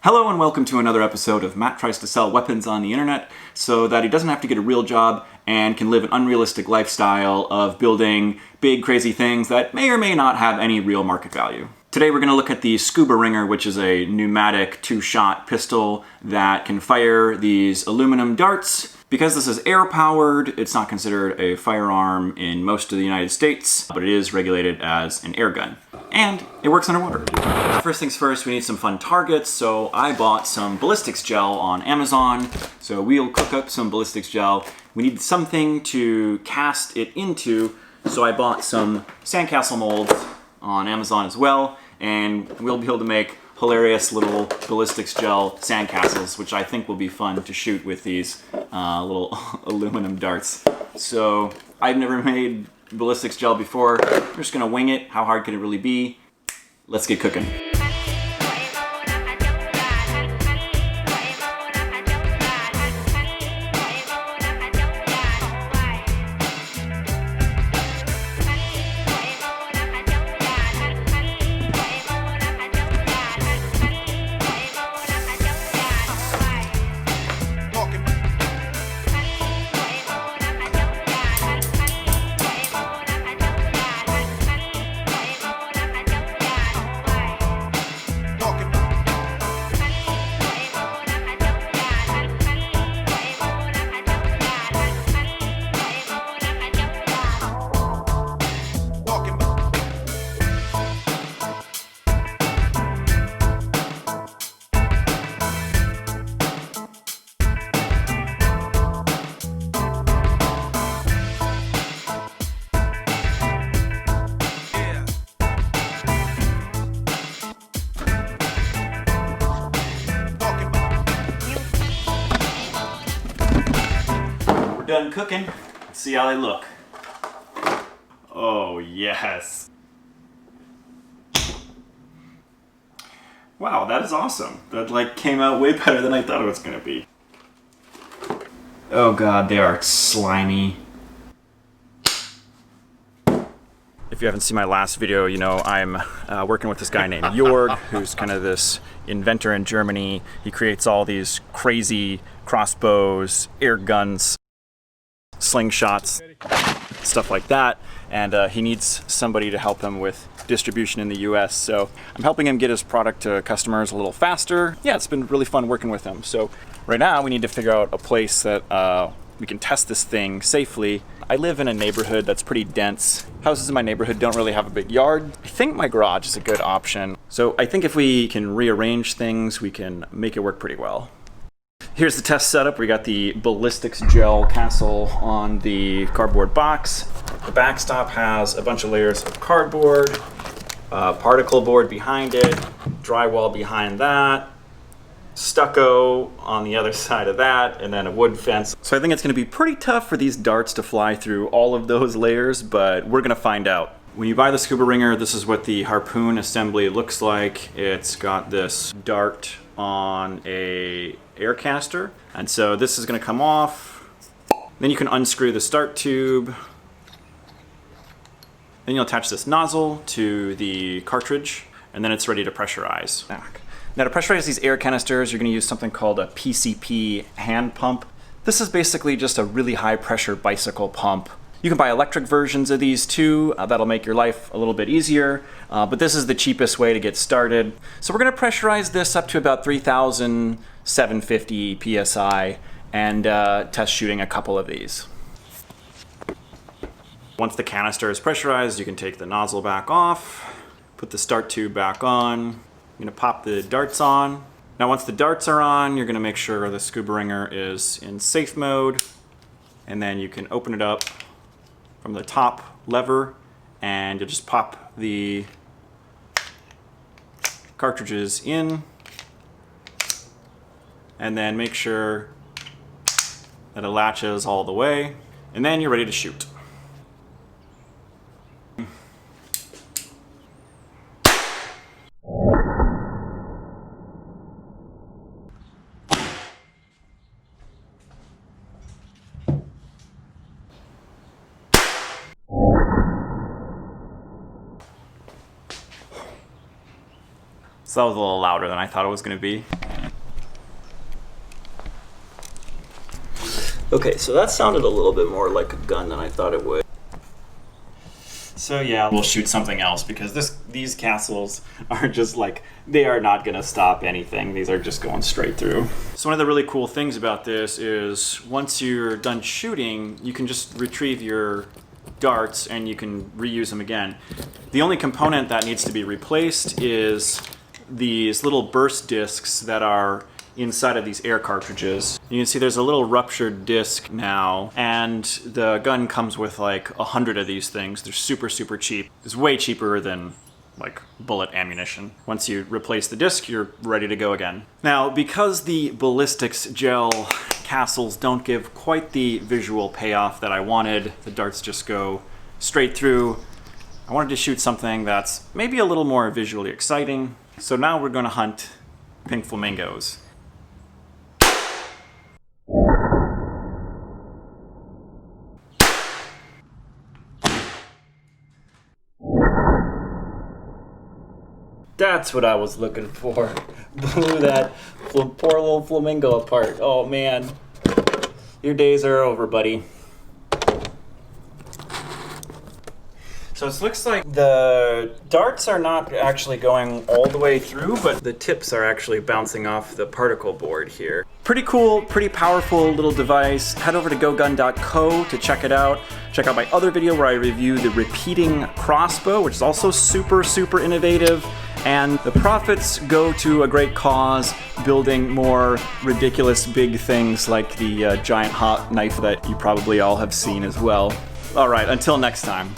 Hello and welcome to another episode of Matt tries to sell weapons on the internet so that he doesn't have to get a real job and can live an unrealistic lifestyle of building big crazy things that may or may not have any real market value. Today we're going to look at the Scuba Ringer, which is a pneumatic two-shot pistol that can fire these aluminum darts. Because this is air-powered, it's not considered a firearm in most of the United States, but it is regulated as an air gun. And it works underwater. First things first, we need some fun targets, so I bought some ballistics gel on Amazon. So we'll cook up some ballistics gel. We need something to cast it into, so I bought some sandcastle molds on Amazon as well, and we'll be able to make hilarious little ballistics gel sandcastles, which I think will be fun to shoot with these little aluminum darts. So I've never made ballistics gel before. I'm just gonna wing it. How hard can it really be? Let's get cooking. Done cooking. Let's see how they look. Oh yes. Wow, that is awesome. That came out way better than I thought it was gonna be. Oh god, they are slimy. If you haven't seen my last video, you know I'm working with this guy named Jorg, who's kind of this inventor in Germany. He creates all these crazy crossbows, air guns, slingshots, stuff like that, and he needs somebody to help him with distribution in the US, so I'm helping him get his product to customers a little faster. Yeah, it's been really fun working with him. So right now we need to figure out a place that we can test this thing safely. I live in a neighborhood that's pretty dense. Houses in my neighborhood don't really have a big yard. I think my garage is a good option. So I think if we can rearrange things, we can make it work pretty well. Here's the test setup. We got the ballistics gel castle on the cardboard box. The backstop has a bunch of layers of cardboard, particle board behind it, drywall behind that, stucco on the other side of that, and then a wood fence. So I think it's gonna be pretty tough for these darts to fly through all of those layers, but we're gonna find out. When you buy the Scuba Ringer, this is what the harpoon assembly looks like. It's got this dart on a air canister, and so this is going to come off. Then you can unscrew the start tube. Then you'll attach this nozzle to the cartridge, and then it's ready to pressurize. Now to pressurize these air canisters, you're going to use something called a PCP hand pump. This is basically just a really high pressure bicycle pump. You can buy electric versions of these too. That'll make your life a little bit easier, but this is the cheapest way to get started. So we're gonna pressurize this up to about 3,750 PSI and test shooting a couple of these. Once the canister is pressurized, you can take the nozzle back off, put the start tube back on. I'm gonna pop the darts on. Now once the darts are on, you're gonna make sure the Scuba Ringer is in safe mode, and then you can open it up from the top lever, and you'll just pop the cartridges in, and then make sure that it latches all the way, and then you're ready to shoot. So that was a little louder than I thought it was going to be. Okay, so that sounded a little bit more like a gun than I thought it would. So yeah, we'll shoot something else because these castles are just like, they are not gonna stop anything. These are just going straight through. So one of the really cool things about this is once you're done shooting, you can just retrieve your darts and you can reuse them again. The only component that needs to be replaced is these little burst discs that are inside of these air cartridges. You can see there's a little ruptured disc now, and the gun comes with like 100 of these things. They're super, super cheap. It's way cheaper than like bullet ammunition. Once you replace the disc, you're ready to go again. Now, because the Ballistics gel castles don't give quite the visual payoff that I wanted, the darts just go straight through, I wanted to shoot something that's maybe a little more visually exciting. So now we're gonna hunt pink flamingos. That's what I was looking for. Blew that poor little flamingo apart. Oh man, your days are over, buddy. So it looks like the darts are not actually going all the way through, but the tips are actually bouncing off the particle board here. Pretty cool, pretty powerful little device. Head over to gogun.co to check it out. Check out my other video where I review the repeating crossbow, which is also super, super innovative. And the profits go to a great cause, building more ridiculous big things like the giant hot knife that you probably all have seen as well. All right, until next time.